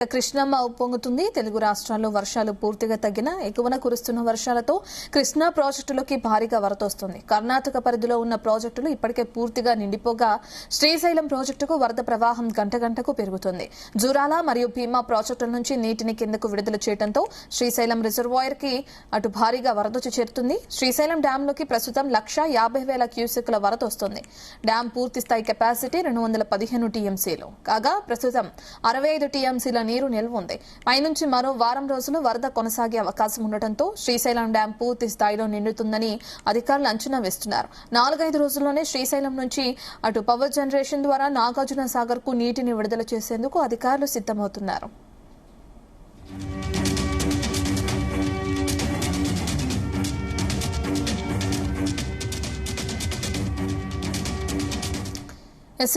కృష్ణమ్మ ఉప్పొంగుతుంది. తెలుగు రాష్ట్రాల్లో వర్షాలు పూర్తిగా తగ్గిన ఎగువన కురుస్తున్న వర్షాలతో కృష్ణా ప్రాజెక్టులోకి భారీగా వరద వస్తుంది. కర్ణాటక పరిధిలో ఉన్న ప్రాజెక్టులు ఇప్పటికే పూర్తిగా నిండిపోగా శ్రీశైలం ప్రాజెక్టుకు వరద ప్రవాహం గంట గంటకు పెరుగుతుంది. జూరాల మరియు భీమా ప్రాజెక్టుల నుంచి నీటిని కిందకు విడుదల చేయడంతో శ్రీశైలం రిజర్వాయర్ కి అటు భారీగా వరద వచ్చి చేరుతుంది. శ్రీశైలం డ్యాంలోకి ప్రస్తుతం 1,50,000 క్యూసెక్ల వరద వస్తుంది. డ్యాం పూర్తి స్థాయి కెపాసిటీ 215 టీఎంసీలు కాగా ప్రస్తుతం 65 టీఎంసీల నీరు నిల్వ ఉంది. పైనుంచి మరో వారం రోజులు వరద కొనసాగే అవకాశం ఉండటంతో శ్రీశైలం డ్యాం పూర్తి స్థాయిలో నిండుతుందని అధికారులు అంచనా వేస్తున్నారు. 4-5 రోజుల్లోనే శ్రీశైలం నుంచి అటు పవర్ జనరేషన్ ద్వారా నాగార్జున సాగర్ కు నీటిని విడుదల చేసేందుకు అధికారులు సిద్దమవుతున్నారు.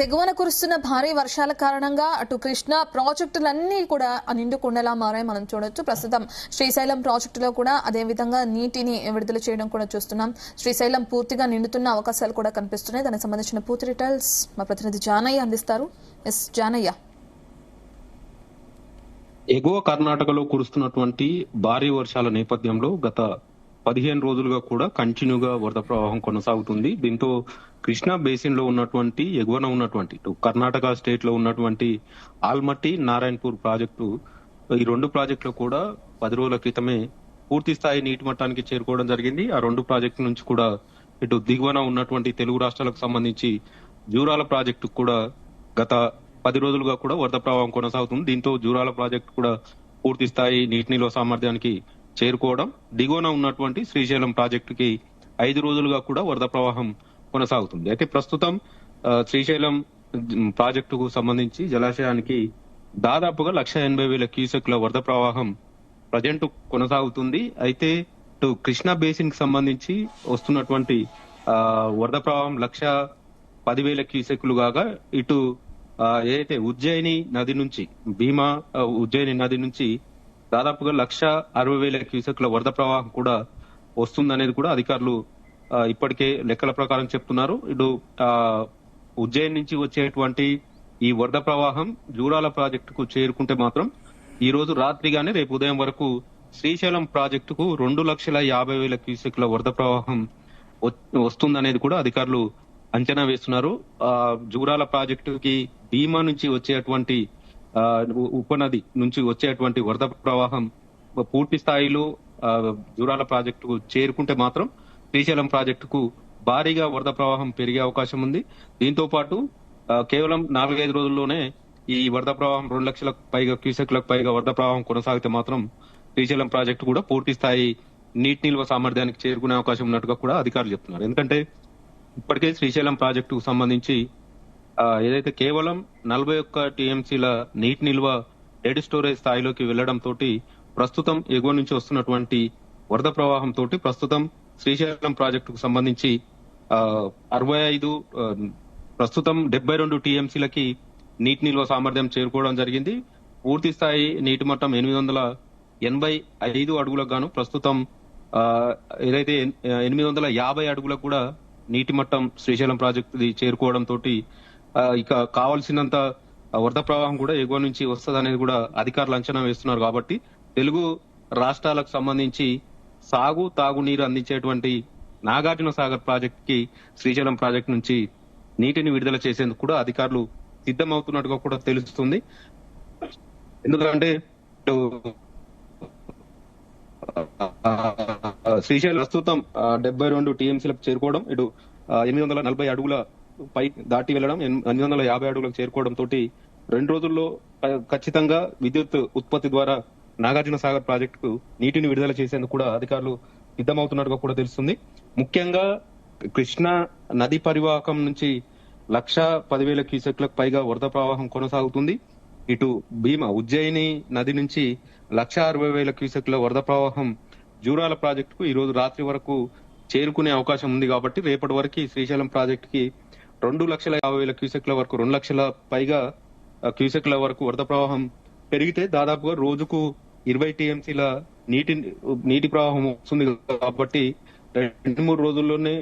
ఎగువన కురుస్తున్న భారీ వర్షాల కారణంగా అటు కృష్ణా ప్రాజెక్టులన్నీ కూడా నిండుకుండలా మారాయి మనం చూడొచ్చు. ప్రస్తుతం శ్రీశైలం ప్రాజెక్టులో కూడా అదేవిధంగా నీటిని విడుదల చేయడం కూడా చూస్తున్నాం. శ్రీశైలం పూర్తిగా నిండుతున్న అవకాశాలు కూడా కనిపిస్తున్నాయి. దానికి సంబంధించిన పూర్తి డీటెయిల్స్ మా ప్రతినిధి జానయ్య అందిస్తారు. ఎస్ జానయ్య. ఎగువ కర్ణాటకలో కురుస్తున్నటువంటి భారీ వర్షాల నేపథ్యంలో గత 15 రోజులుగా కూడా కంటిన్యూగా వరద ప్రవాహం కొనసాగుతుంది. దీంతో కృష్ణా బేసిన్ లో ఉన్నటువంటి ఎగువన ఉన్నటువంటి కర్ణాటక స్టేట్ లో ఉన్నటువంటి ఆల్మట్టి నారాయణపూర్ ప్రాజెక్టు ఈ 2 ప్రాజెక్టులు కూడా 10 రోజుల క్రితమే పూర్తి స్థాయి నీటి మట్టానికి చేరుకోవడం జరిగింది. ఆ 2 ప్రాజెక్టుల నుంచి కూడా ఇటు దిగువన ఉన్నటువంటి తెలుగు రాష్ట్రాలకు సంబంధించి జూరాల ప్రాజెక్టు కూడా గత 10 రోజులుగా కూడా వరద ప్రవాహం కొనసాగుతుంది. దీంతో జూరాల ప్రాజెక్టు కూడా పూర్తి స్థాయి నీటి నిల్వ సామర్థ్యానికి చేరుకోవడం, దిగువన ఉన్నటువంటి శ్రీశైలం ప్రాజెక్టుకి 5 రోజులుగా కూడా వరద ప్రవాహం కొనసాగుతుంది. అయితే ప్రస్తుతం శ్రీశైలం ప్రాజెక్టుకు సంబంధించి జలాశయానికి దాదాపుగా 1,80,000 క్యూసెక్ల వరద ప్రవాహం ప్రజెంట్ కొనసాగుతుంది. అయితే ఇటు కృష్ణా బేసిన్ కి సంబంధించి వస్తున్నటువంటి వరద ప్రవాహం 1,10,000 క్యూసెక్లు కాగా ఇటు ఏదైతే ఉజ్జయిని నది నుంచి భీమా ఉజ్జయిని నది నుంచి దాదాపుగా 1,60,000 క్యూసెక్ల వరద ప్రవాహం కూడా వస్తుందనేది కూడా అధికారులు ఇప్పటికే లెక్కల ప్రకారం చెప్తున్నారు. ఇటు ఉజ్జయిన్ నుంచి వచ్చేటువంటి ఈ వరద ప్రవాహం జూరాల ప్రాజెక్టుకు చేరుకుంటే మాత్రం ఈ రోజు రాత్రి గానీ రేపు ఉదయం వరకు శ్రీశైలం ప్రాజెక్టుకు 2,50,000 క్యూసెక్ల వరద ప్రవాహం వస్తుందనేది కూడా అధికారులు అంచనా వేస్తున్నారు. జూరాల ప్రాజెక్టుకి భీమా నుంచి వచ్చేటువంటి ఉపనది నుంచి వచ్చేటువంటి వరద ప్రవాహం పూర్తి స్థాయిలో జూరాల ప్రాజెక్టుకు చేరుకుంటే మాత్రం శ్రీశైలం ప్రాజెక్టుకు భారీగా వరద ప్రవాహం పెరిగే అవకాశం ఉంది. దీంతో పాటు కేవలం 4-5 రోజుల్లోనే ఈ వరద ప్రవాహం 2 లక్షలకు పైగా క్యూసెక్లకు పైగా వరద ప్రవాహం కొనసాగితే మాత్రం శ్రీశైలం ప్రాజెక్టు కూడా పూర్తి స్థాయి నీటి నిల్వ సామర్థ్యానికి చేరుకునే అవకాశం ఉన్నట్టుగా కూడా అధికారులు చెప్తున్నారు. ఎందుకంటే ఇప్పటికే శ్రీశైలం ప్రాజెక్టుకు సంబంధించి ఏదైతే కేవలం 41 టీఎంసీల నీటి నిల్వ డెడ్ స్టోరేజ్ స్థాయిలోకి వెళ్లడం తోటి ప్రస్తుతం ఎగువ నుంచి వస్తున్నటువంటి వరద ప్రవాహం తోటి ప్రస్తుతం శ్రీశైలం ప్రాజెక్టుకు సంబంధించి 65 ప్రస్తుతం 72 టీఎంసీలకి నీటి నిల్వ సామర్థ్యం చేరుకోవడం జరిగింది. పూర్తి స్థాయి నీటి మట్టం 885 అడుగులకు గాను ప్రస్తుతం ఏదైతే 850 అడుగులకు కూడా నీటి మట్టం శ్రీశైలం ప్రాజెక్టు చేరుకోవడం తోటి ఇక కావాల్సినంత వరద ప్రవాహం కూడా ఎగువ నుంచి వస్తుంది అనేది కూడా అధికారులు అంచనా వేస్తున్నారు. కాబట్టి తెలుగు రాష్ట్రాలకు సంబంధించి సాగు తాగునీరు అందించేటువంటి నాగార్జున సాగర్ ప్రాజెక్ట్ కి శ్రీశైలం ప్రాజెక్ట్ నుంచి నీటిని విడుదల చేసేందుకు కూడా అధికారులు సిద్ధమవుతున్నట్టుగా కూడా తెలుస్తుంది. ఎందుకంటే శ్రీశైలం ప్రస్తుతం 72 టీఎంసీలకు చేరుకోవడం, ఇటు 840 అడుగుల పై దాటి వెళ్లడం, 850 అడుగులకు చేరుకోవడం తోటి 2 రోజుల్లో ఖచ్చితంగా విద్యుత్ ఉత్పత్తి ద్వారా నాగార్జున సాగర్ ప్రాజెక్టుకు నీటిని విడుదల చేసేందుకు కూడా అధికారులు సిద్ధమవుతున్నట్టుగా కూడా తెలుస్తుంది. ముఖ్యంగా కృష్ణా నది పరివాహకం నుంచి 1,10,000 క్యూసెక్లకు పైగా వరద ప్రవాహం కొనసాగుతుంది. ఇటు భీమా ఉజ్జయిని నది నుంచి 1,60,000 క్యూసెక్ల వరద ప్రవాహం జూరాల ప్రాజెక్టుకు ఈ రోజు రాత్రి వరకు చేరుకునే అవకాశం ఉంది. కాబట్టి రేపటి వరకు శ్రీశైలం ప్రాజెక్టుకి 2,50,000 క్యూసెక్ల వరకు 2 లక్షల పైగా క్యూసెక్ల వరకు వరద ప్రవాహం పెరిగితే దాదాపుగా రోజుకు 20 టీఎంసీల నీటి ప్రవాహం వస్తుంది. కాబట్టి 2-3 రోజుల్లోనే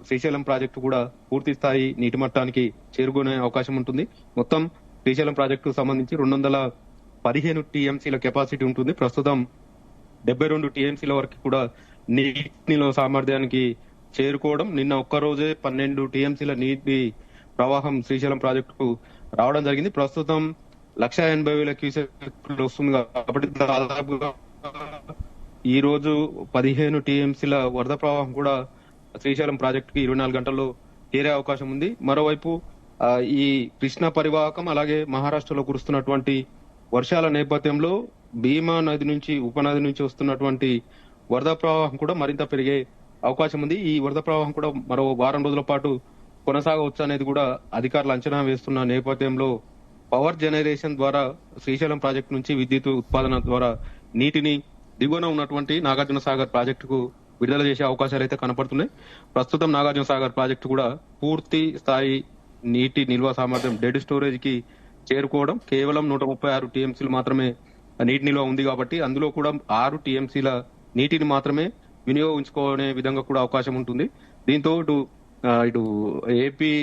శ్రీశైలం ప్రాజెక్టు కూడా పూర్తి స్థాయి నీటి మట్టానికి చేరుకునే అవకాశం ఉంటుంది. మొత్తం శ్రీశైలం ప్రాజెక్టుకు సంబంధించి 15 టీఎంసీల కెపాసిటీ ఉంటుంది. ప్రస్తుతం 72 టీఎంసీల వరకు కూడా నీటి నిల్వ సామర్థ్యానికి చేరుకోవడం. నిన్న ఒక్కరోజే 12 టీఎంసీల నీటి ప్రవాహం శ్రీశైలం ప్రాజెక్టుకు రావడం జరిగింది. ప్రస్తుతం 1,80,000 క్యూసెక్లు వస్తుంది కాబట్టి దాదాపుగా ఈ రోజు 15 టీఎంసీల వరద ప్రవాహం కూడా శ్రీశైలం ప్రాజెక్టుకి 24 గంటల్లో చేరే అవకాశం ఉంది. మరోవైపు ఈ కృష్ణా పరివాహకం అలాగే మహారాష్ట్రలో కురుస్తున్నటువంటి వర్షాల నేపథ్యంలో భీమా నది నుంచి ఉపనది నుంచి వస్తున్నటువంటి వరద ప్రవాహం కూడా మరింత పెరిగే అవకాశం ఉంది. ఈ వరద ప్రవాహం కూడా మరో వారం రోజుల పాటు కొనసాగవచ్చు అనేది కూడా అధికారులు అంచనా వేస్తున్న నేపథ్యంలో పవర్ జనరేషన్ ద్వారా శ్రీశైలం ప్రాజెక్టు నుంచి విద్యుత్ ఉత్పాదన ద్వారా నీటిని దిగువన ఉన్నటువంటి నాగార్జున సాగర్ ప్రాజెక్టుకు విడుదల చేసే అవకాశాలు అయితే కనపడుతున్నాయి. ప్రస్తుతం నాగార్జున సాగర్ ప్రాజెక్టు కూడా పూర్తి స్థాయి నీటి నిల్వ సామర్థ్యం డెడ్ స్టోరేజ్ కి చేరుకోవడం. కేవలం 136 టీఎంసీలు మాత్రమే నీటి నిల్వ ఉంది కాబట్టి అందులో కూడా 6 టీఎంసీల నీటిని మాత్రమే వినియోగించుకునే విధంగా కూడా అవకాశం ఉంటుంది. దీంతో ఇటు ఏపీ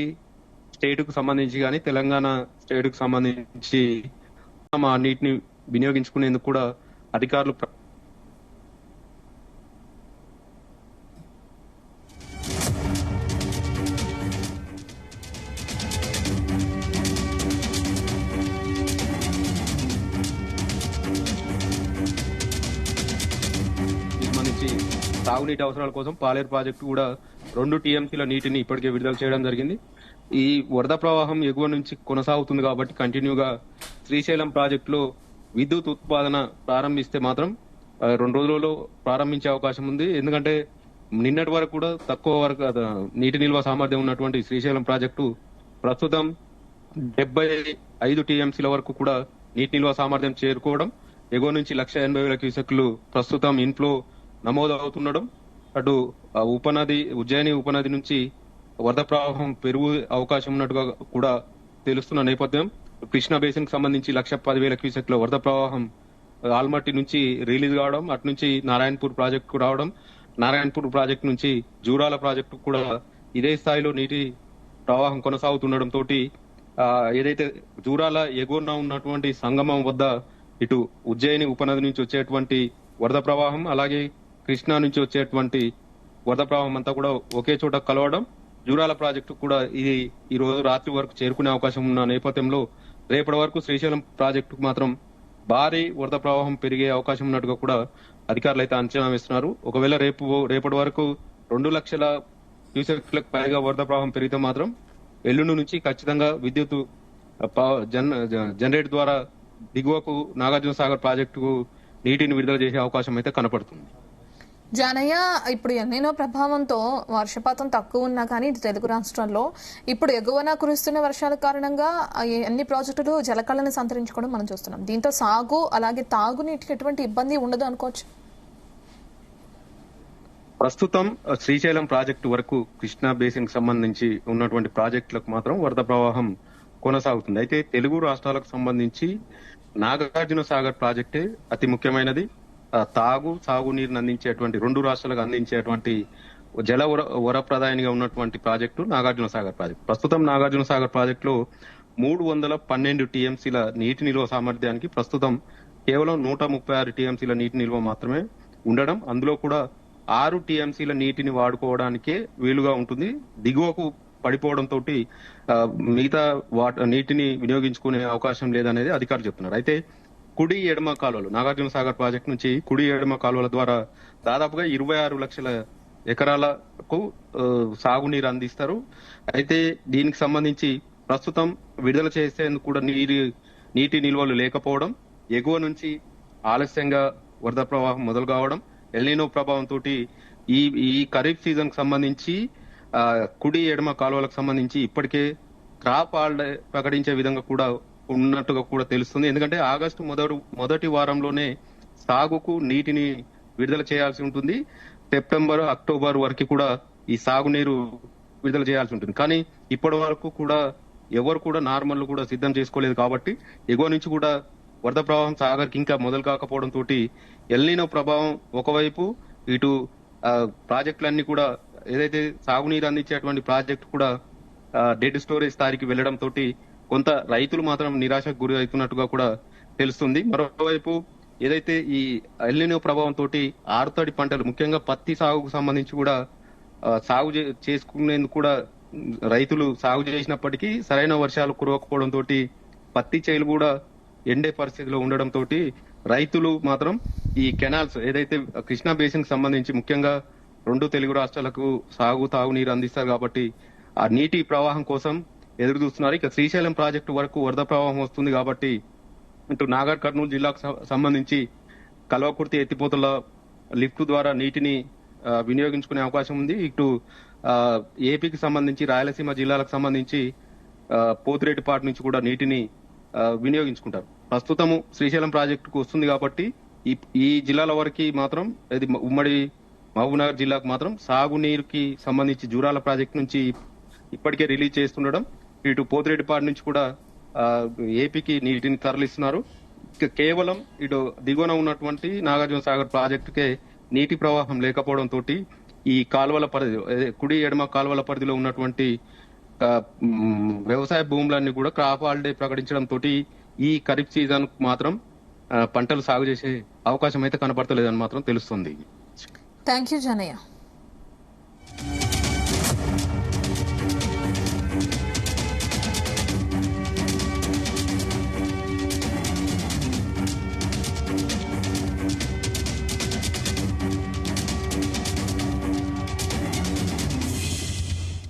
స్టేట్ కు సంబంధించి కానీ తెలంగాణ స్టేట్ కు సంబంధించి ఆ నీటిని వినియోగించుకునేందుకు కూడా అధికారులు సంబంధించి తాగునీటి అవసరాల కోసం పాలేరు ప్రాజెక్టు కూడా 2 టీఎంసీల నీటిని ఇప్పటికే విడుదల చేయడం జరిగింది. ఈ వరద ప్రవాహం ఎగువ నుంచి కొనసాగుతుంది కాబట్టి కంటిన్యూగా శ్రీశైలం ప్రాజెక్టులో విద్యుత్ ఉత్పాదన ప్రారంభిస్తే మాత్రం 2 రోజులలో ప్రారంభించే అవకాశం ఉంది. ఎందుకంటే నిన్నటి వరకు కూడా తక్కువ వరకు నీటి నిల్వ సామర్థ్యం ఉన్నటువంటి శ్రీశైలం ప్రాజెక్టు ప్రస్తుతం 75 టీఎంసీల వరకు కూడా నీటి నిల్వ సామర్థ్యం చేరుకోవడం, ఎగువ నుంచి 1,80,000 క్యూసెక్లు ప్రస్తుతం ఇన్ఫ్లో నమోదు అవుతుండడం, అటు ఉపనది ఉజ్జయిని ఉపనది నుంచి వరద ప్రవాహం పెరుగు అవకాశం ఉన్నట్టుగా కూడా తెలుస్తున్న నేపథ్యం. కృష్ణా బేసిన్ కి సంబంధించి 1,10,000 క్యూసెక్ల వరద ప్రవాహం ఆల్మట్టి నుంచి రిలీజ్ కావడం, అటు నుంచి నారాయణపూర్ ప్రాజెక్టు రావడం, నారాయణపూర్ ప్రాజెక్టు నుంచి జూరాల ప్రాజెక్టు కూడా ఇదే స్థాయిలో నీటి ప్రవాహం కొనసాగుతుండడం తోటి ఏదైతే జూరాల ఎగువన ఉన్నటువంటి సంగమం వద్ద ఇటు ఉజ్జయిని ఉపనది నుంచి వచ్చేటువంటి వరద ప్రవాహం అలాగే కృష్ణా నుంచి వచ్చేటువంటి వరద ప్రవాహం అంతా కూడా ఒకే చోట కలవడం, జూరాల ప్రాజెక్టు కూడా ఇది ఈ రోజు రాత్రి వరకు చేరుకునే అవకాశం ఉన్న నేపథ్యంలో రేపటి వరకు శ్రీశైలం ప్రాజెక్టుకు మాత్రం భారీ వరద ప్రవాహం పెరిగే అవకాశం ఉన్నట్టుగా కూడా అధికారులు అయితే అంచనా వేస్తున్నారు. ఒకవేళ రేపటి వరకు 2 లక్షల క్యూసెక్లకు పైగా వరద ప్రవాహం పెరిగితే మాత్రం ఎల్లుండి నుంచి ఖచ్చితంగా విద్యుత్ జనరేట్ ద్వారా దిగువకు నాగార్జున సాగర్ ప్రాజెక్టుకు నీటిని విడుదల చేసే అవకాశం అయితే కనపడుతుంది. జానయ్య, ఇప్పుడు ఎన్నెన్నో ప్రభావంతో వర్షపాతం తక్కువ ఉన్నా కానీ ఇటు తెలుగు రాష్ట్రాల్లో ఇప్పుడు ఎగువన కురుస్తున్న వర్షాల కారణంగా అన్ని ప్రాజెక్టులు జలకళను సంతరించుకోవడం మనం చూస్తున్నాం. దీంతో సాగు అలాగే తాగునీటికి ఎటువంటి ఇబ్బంది ఉండదు అనుకోవచ్చు. ప్రస్తుతం శ్రీశైలం ప్రాజెక్టు వరకు కృష్ణా బేసిన్ కి సంబంధించి ఉన్నటువంటి ప్రాజెక్టులకు మాత్రం వరద ప్రవాహం కొనసాగుతుంది. అయితే తెలుగు రాష్ట్రాలకు సంబంధించి నాగార్జున సాగర్ ప్రాజెక్టే అతి ముఖ్యమైనది. సాగునీరుని అందించేటువంటి 2 రాష్ట్రాలకు అందించేటువంటి జల వరప్రదాయనిగా ఉన్నటువంటి ప్రాజెక్టు నాగార్జున సాగర్ ప్రాజెక్టు. ప్రస్తుతం నాగార్జున సాగర్ ప్రాజెక్టులో 312 టీఎంసీల నీటి నిల్వ సామర్థ్యానికి ప్రస్తుతం కేవలం 136 టీఎంసీల నీటి నిల్వ మాత్రమే ఉండడం, అందులో కూడా 6 టీఎంసీల నీటిని వాడుకోవడానికే వీలుగా ఉంటుంది. దిగువకు పడిపోవడం తోటి మిగతా నీటిని వినియోగించుకునే అవకాశం లేదనేది అధికారులు చెప్తున్నారు. అయితే కుడి ఎడమ కాలువలు నాగార్జున సాగర్ ప్రాజెక్టు నుంచి కుడి ఎడమ కాలువల ద్వారా దాదాపుగా 26 లక్షల ఎకరాలకు సాగునీరు అందిస్తారు. అయితే దీనికి సంబంధించి ప్రస్తుతం విడుదల చేసేందుకు కూడా నీటి నిల్వలు లేకపోవడం, ఎగువ నుంచి ఆలస్యంగా వరద ప్రవాహం మొదలు కావడం, ఎల్నినో ప్రభావంతో ఈ ఖరీఫ్ సీజన్ కి సంబంధించి కుడి ఎడమ కాలువలకు సంబంధించి ఇప్పటికే క్రాప్ హాలిడే ప్రకటించే విధంగా కూడా ఉన్నట్టుగా కూడా తెలుస్తుంది. ఎందుకంటే ఆగస్టు మొదటి వారంలోనే సాగుకు నీటిని విడుదల చేయాల్సి ఉంటుంది. సెప్టెంబర్ అక్టోబర్ వరకు కూడా ఈ సాగునీరు విడుదల చేయాల్సి ఉంటుంది. కానీ ఇప్పటి వరకు కూడా ఎవరు కూడా నార్మల్ కూడా సిద్ధం చేసుకోలేదు కాబట్టి ఎగువ నుంచి కూడా వరద ప్రవాహం సాగర్కి ఇంకా మొదలు కాకపోవడం తోటి ఎల్నినో ప్రభావం ఒకవైపు, ఇటు ప్రాజెక్టులన్నీ కూడా ఏదైతే సాగునీరు అందించేటువంటి ప్రాజెక్టు కూడా డెడ్ స్టోరేజ్ స్థాయికి వెళ్లడం తోటి కొంత రైతులు మాత్రం నిరాశకు గురి అవుతున్నట్టుగా కూడా తెలుస్తుంది. మరోవైపు ఏదైతే ఈ ఎల్నినో ప్రభావం తోటి ఆరుతడి పంటలు ముఖ్యంగా పత్తి సాగుకు సంబంధించి కూడా చేసుకునేందుకు కూడా రైతులు సాగు చేసినప్పటికీ సరైన వర్షాలు కురవకపోవడం తోటి పత్తి చేలు కూడా ఎండే పరిస్థితిలో ఉండడం తోటి రైతులు మాత్రం ఈ కెనాల్స్ ఏదైతే కృష్ణా బేసిన్ కి సంబంధించి ముఖ్యంగా 2 తెలుగు రాష్ట్రాలకు తాగునీరు అందిస్తారు కాబట్టి ఆ నీటి ప్రవాహం కోసం ఎదురు చూస్తున్నారు. ఇక శ్రీశైలం ప్రాజెక్టు వరకు వరద ప్రవాహం వస్తుంది కాబట్టి ఇటు నాగర్ కర్నూలు జిల్లాకు సంబంధించి కల్వకుర్తి ఎత్తిపోతల లిఫ్ట్ ద్వారా నీటిని వినియోగించుకునే అవకాశం ఉంది. ఇటు ఏపీకి సంబంధించి రాయలసీమ జిల్లాలకు సంబంధించి పోతిరెడ్డిపాటు నుంచి కూడా నీటిని వినియోగించుకుంటారు. ప్రస్తుతము శ్రీశైలం ప్రాజెక్టుకు వస్తుంది కాబట్టి ఈ జిల్లాల వరకు మాత్రం ఇది ఉమ్మడి మహబూబ్నగర్ జిల్లాకు మాత్రం సాగునీరుకి సంబంధించి జూరాల ప్రాజెక్టు నుంచి ఇప్పటికే రిలీజ్ చేస్తుండడం, ఇటు పోతిరెడ్డిపాడు నుంచి కూడా ఏపీకి నీటిని తరలిస్తున్నారు. కేవలం ఇటు దిగువన ఉన్నటువంటి నాగార్జున సాగర్ ప్రాజెక్టుకే నీటి ప్రవాహం లేకపోవడం తోటి ఈ కాలువల పరిధి కుడి ఎడమ కాలువల పరిధిలో ఉన్నటువంటి వ్యవసాయ భూములన్నీ కూడా క్రాప్ హాలిడే ప్రకటించడం తోటి ఈ ఖరీఫ్ సీజన్ మాత్రం పంటలు సాగు చేసే అవకాశం అయితే కనపడతలేదని మాత్రం తెలుస్తుంది. Thank you Janaiah.